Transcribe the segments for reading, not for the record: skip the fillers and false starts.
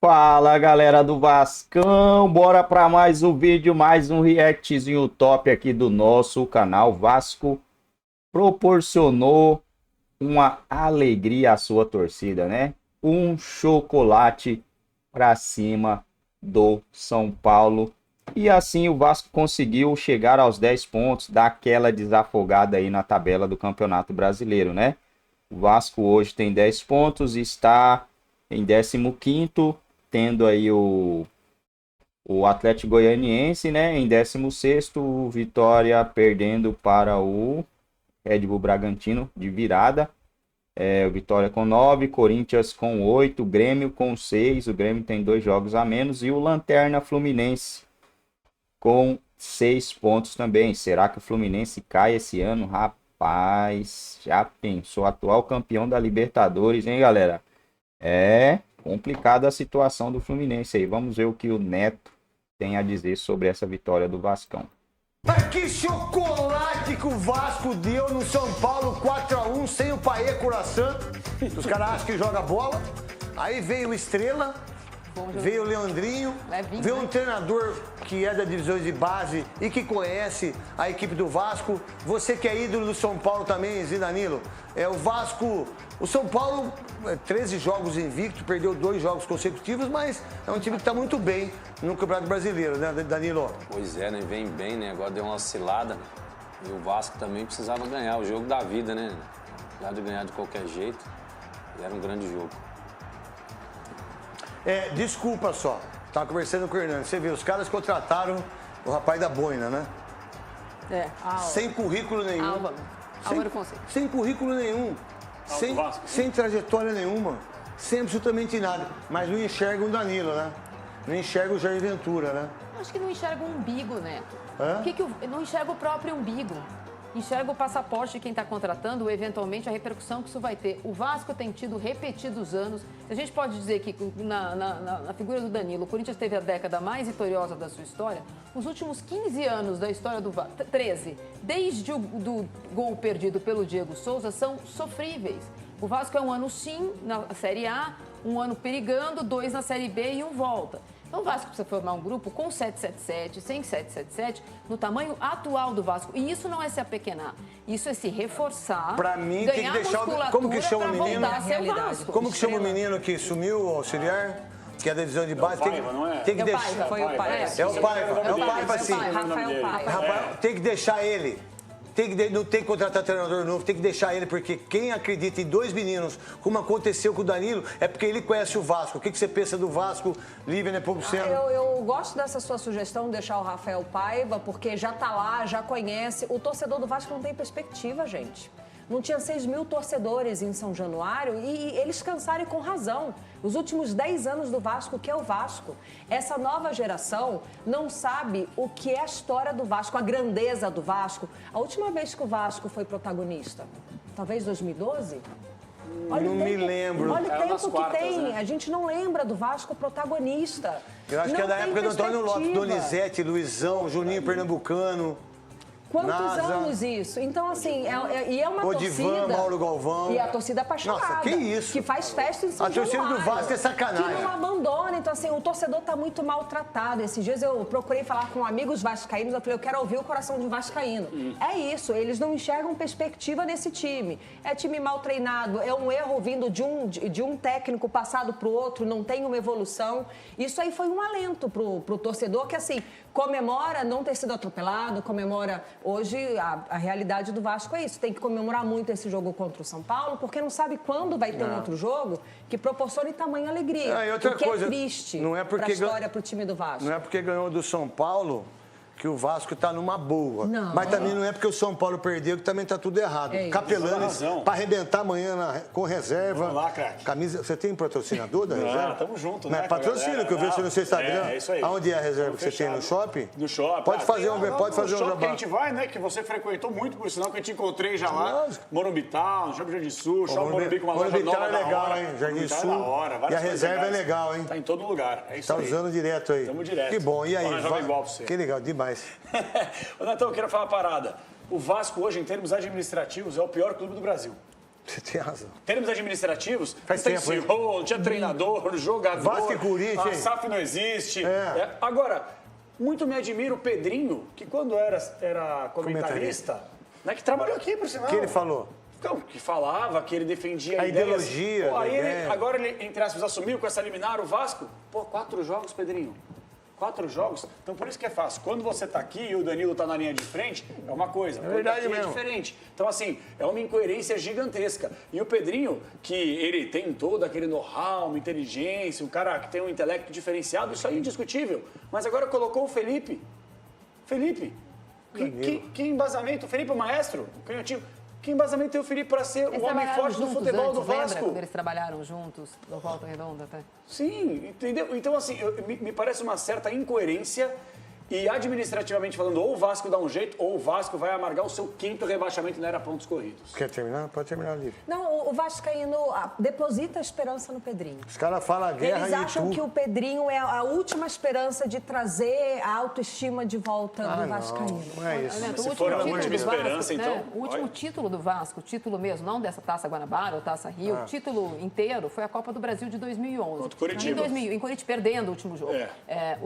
Fala galera do Vascão, bora para mais um vídeo, mais um reactzinho top aqui do nosso canal. Vasco proporcionou uma alegria à sua torcida, né? Um chocolate para cima do São Paulo. E assim o Vasco conseguiu chegar aos 10 pontos, dar aquela desafogada aí na tabela do Campeonato Brasileiro, né? O Vasco hoje tem 10 pontos e está em 15º, tendo aí o Atlético Goianiense, né, em 16º, o Vitória perdendo para o Red Bull Bragantino de virada. O Vitória com 9, Corinthians com 8, Grêmio com 6, o Grêmio tem 2 jogos a menos, e o Lanterna Fluminense com 6 pontos também. Será que o Fluminense cai esse ano? Rapaz, já pensou, atual campeão da Libertadores, hein, galera? É complicada a situação do Fluminense aí. Vamos ver o que o Neto tem a dizer sobre essa vitória do Vascão. Mas que chocolate que o Vasco deu no São Paulo 4-1 sem o Paê Coração. Os caras acham que joga bola. Aí veio o Estrela, veio o Leandrinho, veio um treinador que é da divisão de base e que conhece a equipe do Vasco. Você que é ídolo do São Paulo também, Zidanilo. O Vasco, o São Paulo, 13 jogos invicto, perdeu 2 jogos consecutivos, mas é um time que está muito bem no Campeonato Brasileiro, né, Danilo? Pois é, né? Vem bem, né? Agora deu uma oscilada. E o Vasco também precisava ganhar, o jogo da vida, né? Já de ganhar de qualquer jeito. E era um grande jogo. Desculpa só, tava conversando com o Hernando. Você viu, os caras contrataram o rapaz da boina, né? Sem currículo nenhum. Álvaro Fonseca. Sem currículo nenhum. Sem trajetória nenhuma. Sem absolutamente nada. Mas não enxerga o Danilo, né? Não enxerga o Jair Ventura, né? Acho que não enxerga o umbigo, Neto. Hã? Não enxerga o próprio umbigo. Enxerga o passaporte de quem está contratando ou, eventualmente, a repercussão que isso vai ter. O Vasco tem tido repetidos anos. A gente pode dizer que, na figura do Danilo, o Corinthians teve a década mais vitoriosa da sua história. Os últimos 15 anos da história do Vasco, 13, desde o do gol perdido pelo Diego Souza, são sofríveis. O Vasco é um ano, sim, na Série A, um ano perigando, 2 na Série B e 1 volta. Então o Vasco precisa formar um grupo com 777, sem 777, no tamanho atual do Vasco. E isso não é se apequenar, isso é se reforçar, pra mim, tem que deixar como que chama o menino? Como que chama o menino que sumiu, o auxiliar? Que é da divisão de base. Tem que deixar. Foi o Paiva. É o Paiva, sim. Rafael Paiva. Tem que deixar ele. Não tem que contratar treinador novo, tem que deixar ele, porque quem acredita em 2 meninos, como aconteceu com o Danilo, é porque ele conhece o Vasco. O que você pensa do Vasco, Lívia Nepomuceno? Eu gosto dessa sua sugestão de deixar o Rafael Paiva, porque já tá lá, já conhece. O torcedor do Vasco não tem perspectiva, gente. Não tinha 6 mil torcedores em São Januário e eles cansaram e com razão. Os últimos 10 anos do Vasco, o que é o Vasco? Essa nova geração não sabe o que é a história do Vasco, a grandeza do Vasco. A última vez que o Vasco foi protagonista, talvez 2012? Não me lembro. Olha o tempo que tem. Né? A gente não lembra do Vasco protagonista. Eu acho que é da época do Antônio Lopes, Donizete, Luizão, Juninho Pernambucano. Quantos anos isso? Então, assim, é uma Odivan, torcida... Mauro Galvão. E a torcida apaixonada. Nossa, que isso? Que faz festa em São Januário. A torcida do Vasco é sacanagem. Que não abandona. Então, assim, o torcedor está muito maltratado. Esses dias eu procurei falar com amigos vascaínos. Eu falei, eu quero ouvir o coração de um vascaíno. É isso. Eles não enxergam perspectiva nesse time. É time mal treinado. É um erro vindo de um técnico passado para o outro. Não tem uma evolução. Isso aí foi um alento pro torcedor que, assim, comemora não ter sido atropelado, comemora... Hoje, a realidade do Vasco é isso. Tem que comemorar muito esse jogo contra o São Paulo, porque não sabe quando vai ter um outro jogo que proporcione tamanha alegria. E outra coisa, é triste não é porque pro time do Vasco. Não é porque ganhou do São Paulo que o Vasco está numa boa. Não. Mas também não é porque o São Paulo perdeu que também está tudo errado. Capelanes para arrebentar amanhã com reserva. Vamos lá, craque. Camisa, você tem patrocinador da reserva? Tamo junto, né? Patrocínio, que eu vejo no seu Instagram. É isso aí. Aonde é a reserva que você tem? No shopping? No shopping. Pode fazer um shopping jabá. Que a gente vai, né? Que você frequentou muito, por sinal, que eu te encontrei já lá. Morumbi Town, Shopping Jardim Sul, Shopping Morumbi com uma loja nova é legal, hein? Jardim Sul. E a reserva é legal, hein? Tá em todo lugar. É isso aí. Tá usando direto aí. Tamo direto. Que bom. E aí? Igual pra você. Que legal, demais. Ô, Netão, eu queria falar uma parada. O Vasco hoje, em termos administrativos, é o pior clube do Brasil. Você tem razão. Em termos administrativos, Faz não tem tempo, hein? CEO, não tinha treinador, jogador. Vasco e Corinthians, A hein? SAF não existe. É. Agora, muito me admira o Pedrinho, que quando era comentarista, né, que trabalhou aqui, por sinal. O que ele falou? Não, que falava, que ele defendia A ideias. ideologia, Pô, aí né? ele, agora ele, entre aspas, assumiu com essa liminar o Vasco. Pô, 4 jogos, Pedrinho. 4 jogos. Então, por isso que é fácil. Quando você tá aqui e o Danilo tá na linha de frente, é uma coisa. Quando verdade tá aqui mesmo. É diferente. Então, assim, é uma incoerência gigantesca. E o Pedrinho, que ele tem todo aquele know-how, uma inteligência, um cara que tem um intelecto diferenciado, isso aí é indiscutível. Mas agora colocou o Felipe. Felipe. Que embasamento? O Felipe é o maestro? O canhotinho. Que embasamento tem o Felipe para ser Eles o homem trabalharam forte do juntos futebol antes, do lembra Vasco? quando eles trabalharam juntos no Volta Redonda até? Sim, entendeu? Então, assim, me parece uma certa incoerência e, administrativamente falando, ou o Vasco dá um jeito, ou o Vasco vai amargar o seu 5º rebaixamento na era pontos corridos. Quer terminar? Pode terminar, Lívia. Não, o Vascaíno deposita a esperança no Pedrinho. Os caras falam a guerra Eles acham que o Pedrinho é a última esperança de trazer a autoestima de volta do Vascaíno. Não é isso. Neto, o Se último for a título última do Vasco, esperança, né? então, O último olha. título do Vasco, o título mesmo, não dessa Taça Guanabara ou Taça Rio, o título inteiro foi a Copa do Brasil de 2011. Contra o Coritiba. Em Coritiba, perdendo o último jogo.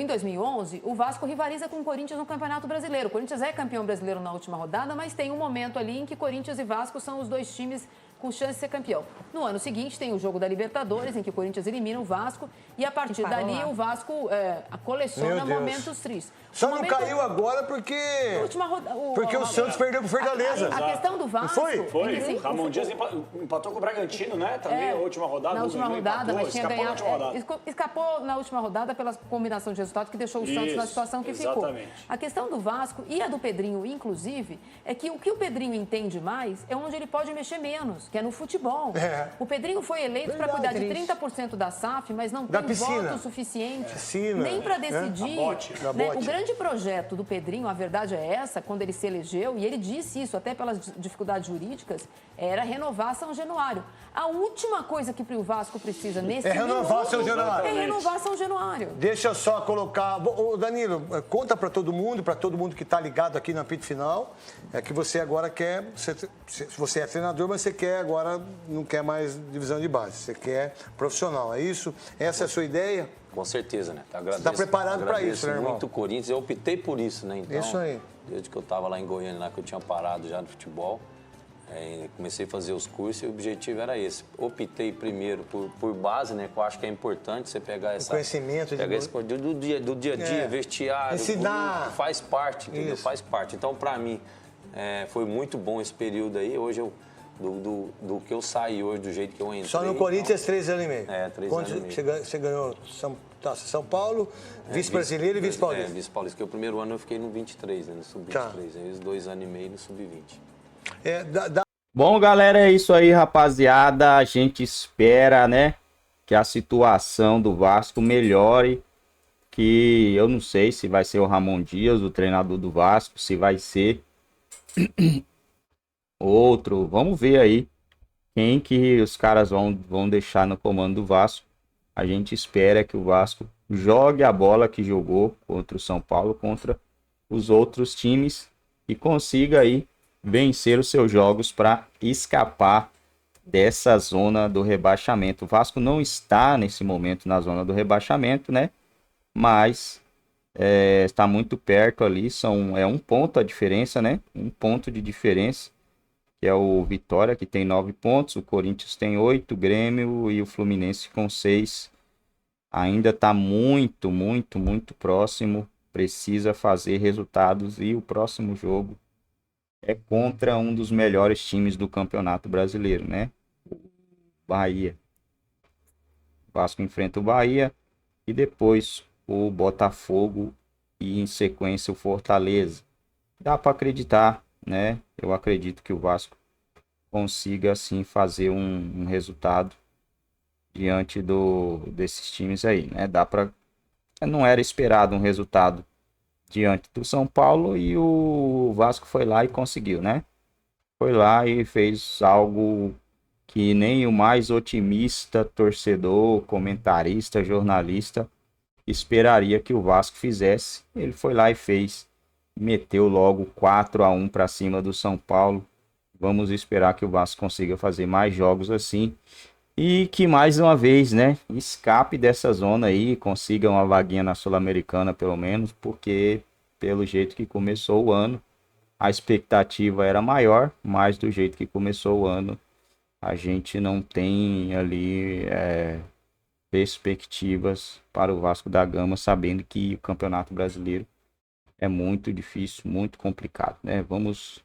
Em 2011, o Vasco rivaliza com o Corinthians no Campeonato Brasileiro. O Corinthians é campeão brasileiro na última rodada, mas tem um momento ali em que Corinthians e Vasco são os dois times com chance de ser campeão. No ano seguinte tem o jogo da Libertadores, em que o Corinthians elimina o Vasco e a partir dali o Vasco coleciona Meu Deus. momentos tristes. Só O não momento- caiu agora porque... na última Porque o Santos perdeu pro Fortaleza. A questão do Vasco... foi? Foi. é que, assim, Ramon Dias empatou com o Bragantino, né? Também na última rodada. Na última rodada, mas tinha escapou ganhado. na última rodada. Escapou na última rodada pela combinação de resultados que deixou o Santos na Isso, situação que exatamente. ficou. A questão do Vasco e a do Pedrinho, inclusive, é que o que o Pedrinho entende mais é onde ele pode mexer menos, que é no futebol. É. O Pedrinho foi eleito para cuidar de 30% da SAF, mas não Da tem piscina. voto suficiente Piscina, nem para né? decidir. Da bote. Da né? bote. O grande projeto do Pedrinho, a verdade é essa, quando ele se elegeu, e ele disse isso até pelas dificuldades jurídicas, era renovar São Januário. A última coisa que o Vasco precisa nesse renovar minuto São Januário. É renovar São Januário. Deixa eu só colocar... Ô, Danilo, conta para todo mundo que está ligado aqui na apito final, é que você agora quer... Você é treinador, mas você quer agora, não quer mais divisão de base, você quer profissional, é isso? Essa é a sua ideia? Com certeza, né? Agradeço, Tá preparado pra agradeço isso, né, irmão? muito o Corinthians, eu optei por isso, né? Então, Isso aí. Desde que eu estava lá em Goiânia, lá que eu tinha parado já no futebol, comecei a fazer os cursos e o objetivo era esse. Optei primeiro por base, né? Que eu acho que é importante você pegar essa... conhecimento. Pegar esse do dia a dia, vestiário. Ensinar. Faz parte, entendeu? Isso. Faz parte. Então, para mim, foi muito bom esse período aí. Hoje, do que eu saí hoje, do jeito que eu entrei... Só no Corinthians, 3 anos e meio. 3 anos e meio. Você ganhou São Paulo, vice-brasileiro e vice-paulista. Vice-paulista, que o primeiro ano eu fiquei no 23, né, no sub-23. Tá. Aí os 2 anos e meio no sub-20. Bom, galera, é isso aí, rapaziada. A gente espera, né, que a situação do Vasco melhore. Que eu não sei se vai ser o Ramon Dias, o treinador do Vasco, se vai ser outro. Vamos ver aí quem que os caras vão deixar no comando do Vasco. A gente espera que o Vasco jogue a bola que jogou contra o São Paulo, contra os outros times e consiga aí vencer os seus jogos para escapar dessa zona do rebaixamento. O Vasco não está nesse momento na zona do rebaixamento, né? Mas está muito perto ali. É um ponto a diferença, né? Um ponto de diferença, que é o Vitória, que tem 9 pontos. O Corinthians tem 8, o Grêmio e o Fluminense com 6. Ainda está muito, muito, muito próximo. Precisa fazer resultados e o próximo jogo é contra um dos melhores times do Campeonato Brasileiro, né? O Bahia. O Vasco enfrenta o Bahia e depois o Botafogo e em sequência o Fortaleza. Dá para acreditar, né? Eu acredito que o Vasco consiga assim fazer um resultado diante desses times aí, né? Não era esperado um resultado diante do São Paulo e o Vasco foi lá e conseguiu, né? Foi lá e fez algo que nem o mais otimista torcedor, comentarista, jornalista esperaria que o Vasco fizesse. Ele foi lá e fez. Meteu logo 4-1 para cima do São Paulo. Vamos esperar que o Vasco consiga fazer mais jogos assim. E que mais uma vez, né, escape dessa zona aí, consiga uma vaguinha na Sul-Americana pelo menos, porque pelo jeito que começou o ano, a expectativa era maior, mas do jeito que começou o ano, a gente não tem ali perspectivas para o Vasco da Gama, sabendo que o Campeonato Brasileiro é muito difícil, muito complicado, né? Vamos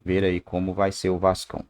ver aí como vai ser o Vascão.